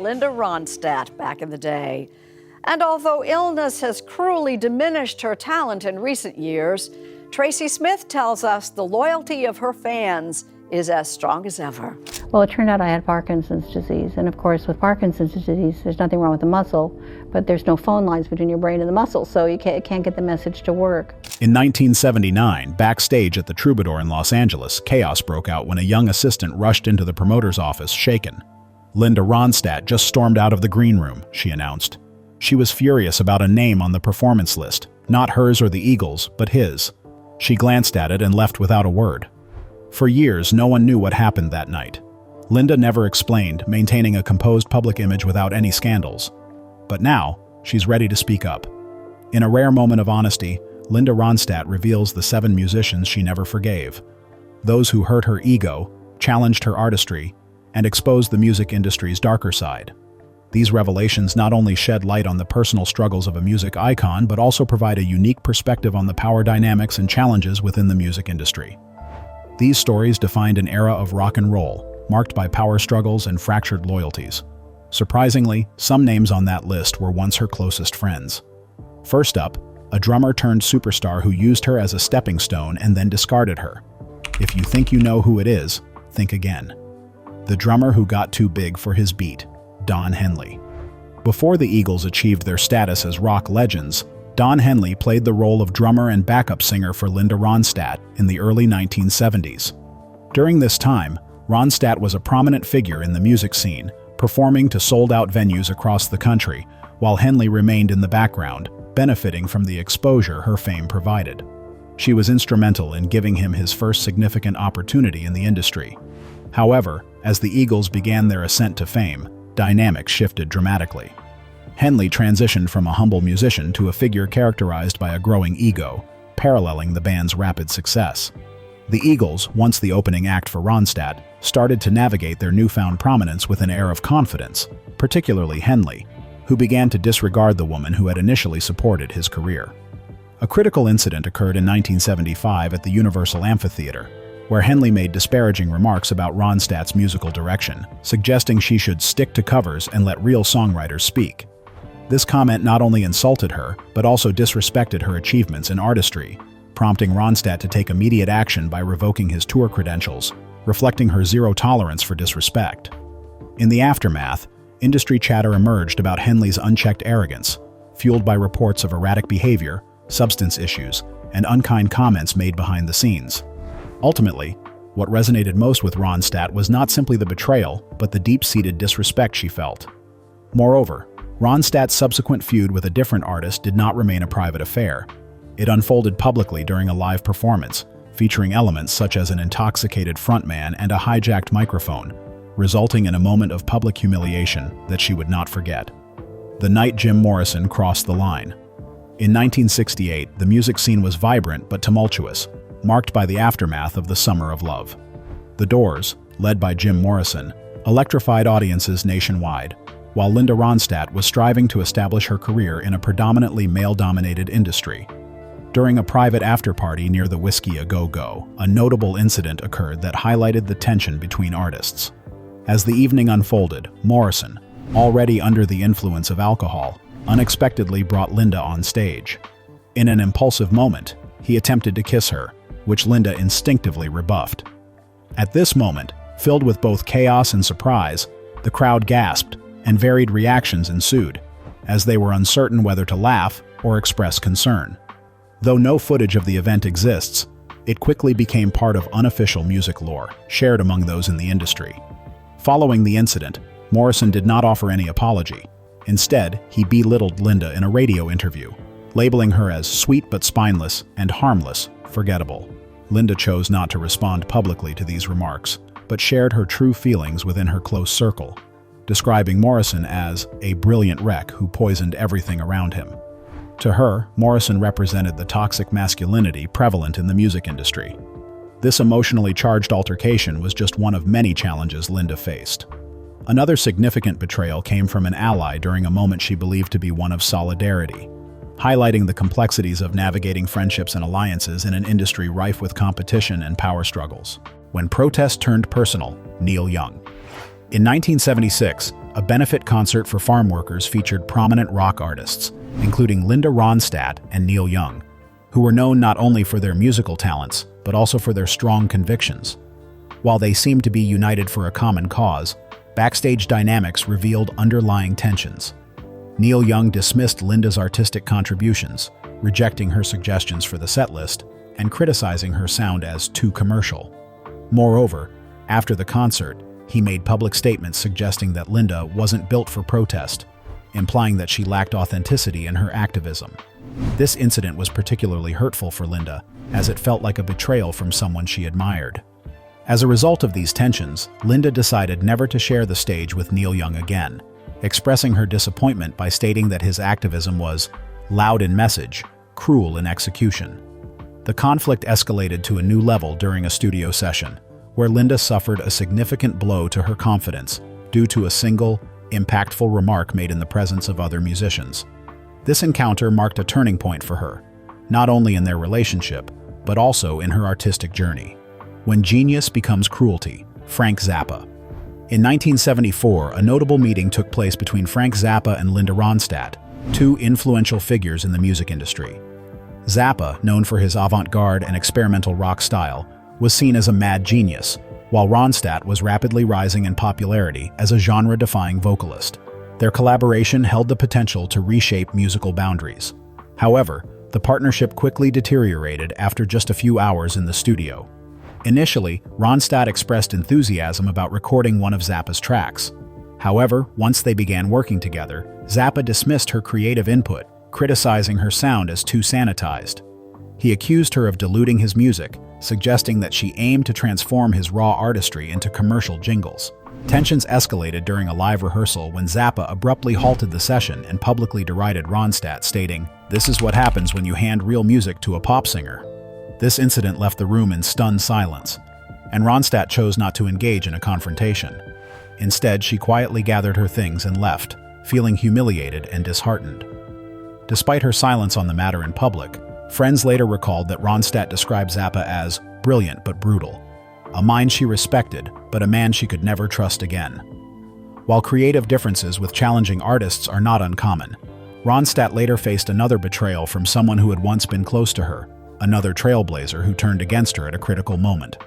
Linda Ronstadt back in the day. And although illness has cruelly diminished her talent in recent years, Tracy Smith tells us the loyalty of her fans is as strong as ever. Well, it turned out I had Parkinson's disease, and of course with Parkinson's disease there's nothing wrong with the muscle, but there's no phone lines between your brain and the muscle, so you can't get the message to work. In 1979, backstage at the Troubadour in Los Angeles, chaos broke out when a young assistant rushed into the promoter's office shaken. Linda Ronstadt just stormed out of the green room, she announced. She was furious about a name on the performance list, not hers or the Eagles, but his. She glanced at it and left without a word. For years, no one knew what happened that night. Linda never explained, maintaining a composed public image without any scandals. But now, she's ready to speak up. In a rare moment of honesty, Linda Ronstadt reveals the 7 musicians she never forgave. Those who hurt her ego, challenged her artistry, and exposed the music industry's darker side. These revelations not only shed light on the personal struggles of a music icon, but also provide a unique perspective on the power dynamics and challenges within the music industry. These stories defined an era of rock and roll, marked by power struggles and fractured loyalties. Surprisingly, some names on that list were once her closest friends. First up, a drummer turned superstar who used her as a stepping stone and then discarded her. If you think you know who it is, think again. The drummer who got too big for his beat, Don Henley. Before the Eagles achieved their status as rock legends, Don Henley played the role of drummer and backup singer for Linda Ronstadt in the early 1970s. During this time, Ronstadt was a prominent figure in the music scene, performing to sold-out venues across the country, while Henley remained in the background, benefiting from the exposure her fame provided. She was instrumental in giving him his first significant opportunity in the industry. However, as the Eagles began their ascent to fame, dynamics shifted dramatically. Henley transitioned from a humble musician to a figure characterized by a growing ego, paralleling the band's rapid success. The Eagles, once the opening act for Ronstadt, started to navigate their newfound prominence with an air of confidence, particularly Henley, who began to disregard the woman who had initially supported his career. A critical incident occurred in 1975 at the Universal Amphitheater, where Henley made disparaging remarks about Ronstadt's musical direction, suggesting she should stick to covers and let real songwriters speak. This comment not only insulted her, but also disrespected her achievements in artistry, prompting Ronstadt to take immediate action by revoking his tour credentials, reflecting her zero tolerance for disrespect. In the aftermath, industry chatter emerged about Henley's unchecked arrogance, fueled by reports of erratic behavior, substance issues, and unkind comments made behind the scenes. Ultimately, what resonated most with Ronstadt was not simply the betrayal, but the deep-seated disrespect she felt. Moreover, Ronstadt's subsequent feud with a different artist did not remain a private affair. It unfolded publicly during a live performance, featuring elements such as an intoxicated frontman and a hijacked microphone, resulting in a moment of public humiliation that she would not forget. The night Jim Morrison crossed the line. In 1968, the music scene was vibrant but tumultuous, marked by the aftermath of the Summer of Love. The Doors, led by Jim Morrison, electrified audiences nationwide, while Linda Ronstadt was striving to establish her career in a predominantly male-dominated industry. During a private after-party near the Whiskey A Go Go, a notable incident occurred that highlighted the tension between artists. As the evening unfolded, Morrison, already under the influence of alcohol, unexpectedly brought Linda on stage. In an impulsive moment, he attempted to kiss her, which Linda instinctively rebuffed. At this moment, filled with both chaos and surprise, the crowd gasped, and varied reactions ensued, as they were uncertain whether to laugh or express concern. Though no footage of the event exists, it quickly became part of unofficial music lore, shared among those in the industry. Following the incident, Morrison did not offer any apology. Instead, he belittled Linda in a radio interview, labeling her as sweet but spineless and harmless, forgettable. Linda chose not to respond publicly to these remarks, but shared her true feelings within her close circle, describing Morrison as a brilliant wreck who poisoned everything around him. To her, Morrison represented the toxic masculinity prevalent in the music industry. This emotionally charged altercation was just one of many challenges Linda faced. Another significant betrayal came from an ally during a moment she believed to be one of solidarity, highlighting the complexities of navigating friendships and alliances in an industry rife with competition and power struggles. When protest turned personal, Neil Young. In 1976, a benefit concert for farm workers featured prominent rock artists, including Linda Ronstadt and Neil Young, who were known not only for their musical talents, but also for their strong convictions. While they seemed to be united for a common cause, backstage dynamics revealed underlying tensions. Neil Young dismissed Linda's artistic contributions, rejecting her suggestions for the setlist and criticizing her sound as too commercial. Moreover, after the concert, he made public statements suggesting that Linda wasn't built for protest, implying that she lacked authenticity in her activism. This incident was particularly hurtful for Linda, as it felt like a betrayal from someone she admired. As a result of these tensions, Linda decided never to share the stage with Neil Young again, expressing her disappointment by stating that his activism was loud in message, cruel in execution. The conflict escalated to a new level during a studio session, where Linda suffered a significant blow to her confidence due to a single, impactful remark made in the presence of other musicians. This encounter marked a turning point for her, not only in their relationship, but also in her artistic journey. When Genius Becomes Cruelty, Frank Zappa. In 1974, a notable meeting took place between Frank Zappa and Linda Ronstadt, two influential figures in the music industry. Zappa, known for his avant-garde and experimental rock style, was seen as a mad genius, while Ronstadt was rapidly rising in popularity as a genre-defying vocalist. Their collaboration held the potential to reshape musical boundaries. However, the partnership quickly deteriorated after just a few hours in the studio. Initially, Ronstadt expressed enthusiasm about recording one of Zappa's tracks. However, once they began working together, Zappa dismissed her creative input, criticizing her sound as too sanitized. He accused her of diluting his music, suggesting that she aimed to transform his raw artistry into commercial jingles. Tensions escalated during a live rehearsal when Zappa abruptly halted the session and publicly derided Ronstadt, stating, "This is what happens when you hand real music to a pop singer." This incident left the room in stunned silence, and Ronstadt chose not to engage in a confrontation. Instead, she quietly gathered her things and left, feeling humiliated and disheartened. Despite her silence on the matter in public, friends later recalled that Ronstadt described Zappa as brilliant but brutal, a mind she respected, but a man she could never trust again. While creative differences with challenging artists are not uncommon, Ronstadt later faced another betrayal from someone who had once been close to her, another trailblazer who turned against her at a critical moment.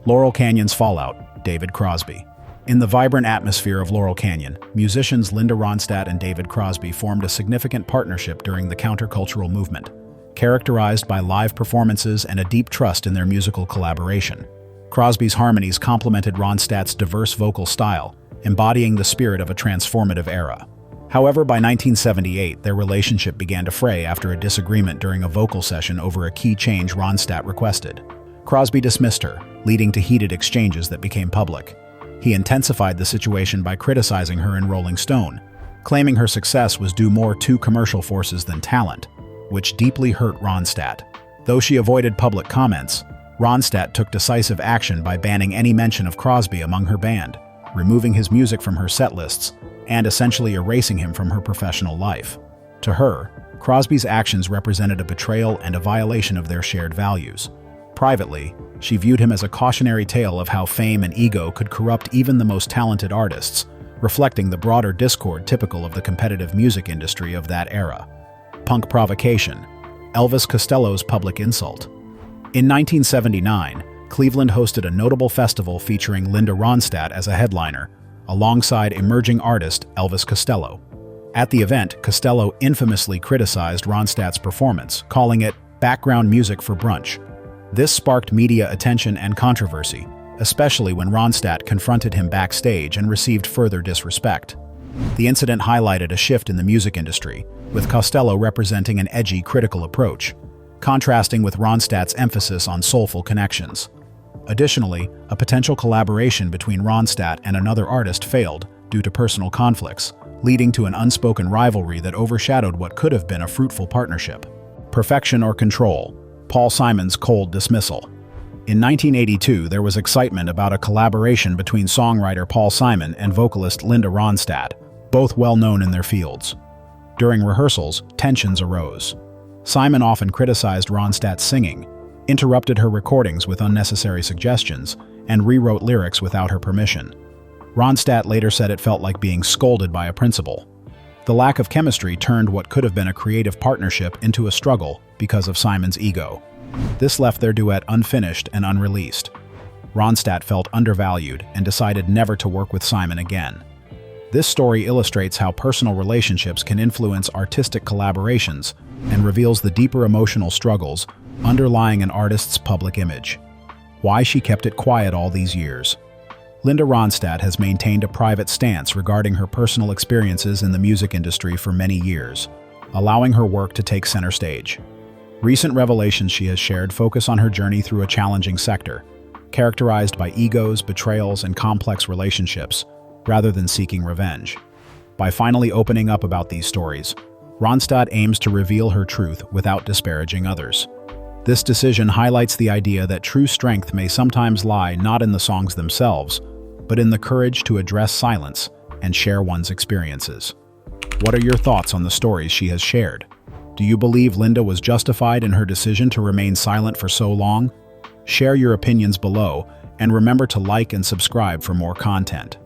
Laurel Canyon's fallout, David Crosby. In the vibrant atmosphere of Laurel Canyon, musicians Linda Ronstadt and David Crosby formed a significant partnership during the countercultural movement, characterized by live performances and a deep trust in their musical collaboration. Crosby's harmonies complemented Ronstadt's diverse vocal style, embodying the spirit of a transformative era. However, by 1978, their relationship began to fray after a disagreement during a vocal session over a key change Ronstadt requested. Crosby dismissed her, leading to heated exchanges that became public. He intensified the situation by criticizing her in Rolling Stone, claiming her success was due more to commercial forces than talent, which deeply hurt Ronstadt. Though she avoided public comments, Ronstadt took decisive action by banning any mention of Crosby among her band, removing his music from her set lists, and essentially erasing him from her professional life. To her, Crosby's actions represented a betrayal and a violation of their shared values. Privately, she viewed him as a cautionary tale of how fame and ego could corrupt even the most talented artists, reflecting the broader discord typical of the competitive music industry of that era. Punk provocation, Elvis Costello's public insult. In 1979, Cleveland hosted a notable festival featuring Linda Ronstadt as a headliner, alongside emerging artist Elvis Costello. At the event, Costello infamously criticized Ronstadt's performance, calling it background music for brunch. This sparked media attention and controversy, especially when Ronstadt confronted him backstage and received further disrespect. The incident highlighted a shift in the music industry, with Costello representing an edgy, critical approach, contrasting with Ronstadt's emphasis on soulful connections. Additionally, a potential collaboration between Ronstadt and another artist failed due to personal conflicts, leading to an unspoken rivalry that overshadowed what could have been a fruitful partnership. Perfection or control, Paul Simon's cold dismissal. In 1982, there was excitement about a collaboration between songwriter Paul Simon and vocalist Linda Ronstadt, both well-known in their fields. During rehearsals, tensions arose. Simon often criticized Ronstadt's singing, interrupted her recordings with unnecessary suggestions, and rewrote lyrics without her permission. Ronstadt later said it felt like being scolded by a principal. The lack of chemistry turned what could have been a creative partnership into a struggle because of Simon's ego. This left their duet unfinished and unreleased. Ronstadt felt undervalued and decided never to work with Simon again. This story illustrates how personal relationships can influence artistic collaborations and reveals the deeper emotional struggles underlying an artist's public image. Why she kept it quiet all these years. Linda Ronstadt has maintained a private stance regarding her personal experiences in the music industry for many years, allowing her work to take center stage. Recent revelations she has shared focus on her journey through a challenging sector, characterized by egos, betrayals, and complex relationships, rather than seeking revenge. By finally opening up about these stories, Ronstadt aims to reveal her truth without disparaging others. This decision highlights the idea that true strength may sometimes lie not in the songs themselves, but in the courage to address silence and share one's experiences. What are your thoughts on the stories she has shared? Do you believe Linda was justified in her decision to remain silent for so long? Share your opinions below, and remember to like and subscribe for more content.